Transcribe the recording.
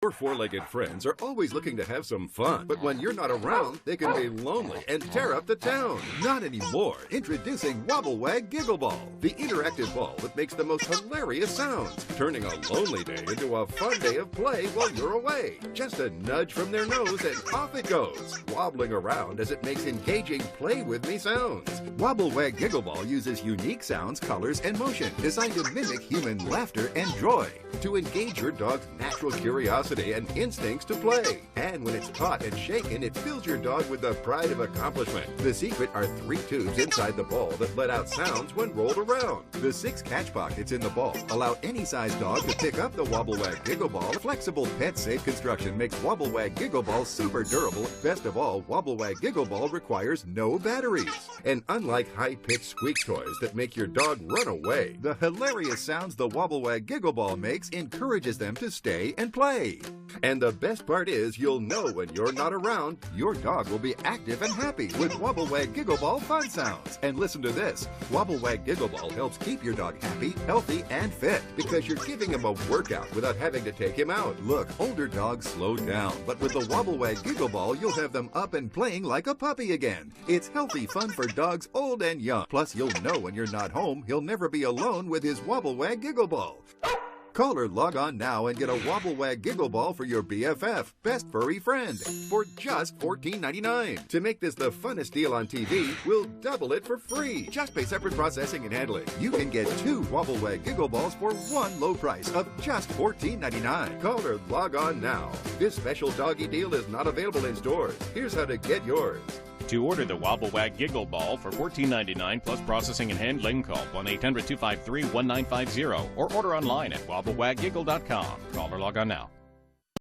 Your four-legged friends are always looking to have some fun, but when you're not around, they can be lonely and tear up the town. Not anymore. Introducing Wobble Wag Giggle Ball, the interactive ball that makes the most hilarious sounds, turning a lonely day into a fun day of play while you're away. Just a nudge from their nose and off it goes, wobbling around as it makes engaging play-with-me sounds. Wobble Wag Giggle Ball uses unique sounds, colors, and motion designed to mimic human laughter and joy, to engage your dog's natural curiosity and instincts to play. And when it's caught and shaken, it fills your dog with the pride of accomplishment. The secret are 3 tubes inside the ball that let out sounds when rolled around. The 6 catch pockets in the ball allow any size dog to pick up the Wobble Wag Giggle Ball. Flexible, pet-safe construction makes Wobble Wag Giggle Ball super durable. Best of all, Wobble Wag Giggle Ball requires no batteries. And unlike high-pitched squeak toys that make your dog run away, the hilarious sounds the Wobble Wag Giggle Ball makes encourages them to stay and play. And the best part is, you'll know when you're not around, your dog will be active and happy with Wobble Wag Giggle Ball fun sounds. And listen to this, Wobble Wag Giggle Ball helps keep your dog happy, healthy, and fit, because you're giving him a workout without having to take him out. Look, older dogs slow down, but with the Wobble Wag Giggle Ball, you'll have them up and playing like a puppy again. It's healthy fun for dogs old and young. Plus, you'll know when you're not home, he'll never be alone with his Wobble Wag Giggle Ball. Call or log on now and get a Wobble Wag Giggle Ball for your BFF, best furry friend, for just $14.99. To make this the funnest deal on TV, we'll double it for free. Just pay separate processing and handling. You can get 2 Wobble Wag Giggle Balls for one low price of just $14.99. Call or log on now. This special doggy deal is not available in stores. Here's how to get yours. To order the Wobble Wag Giggle Ball for $14.99 plus processing and handling, call 1-800-253-1950 or order online at wobblewagGiggle.com. Call or log on now.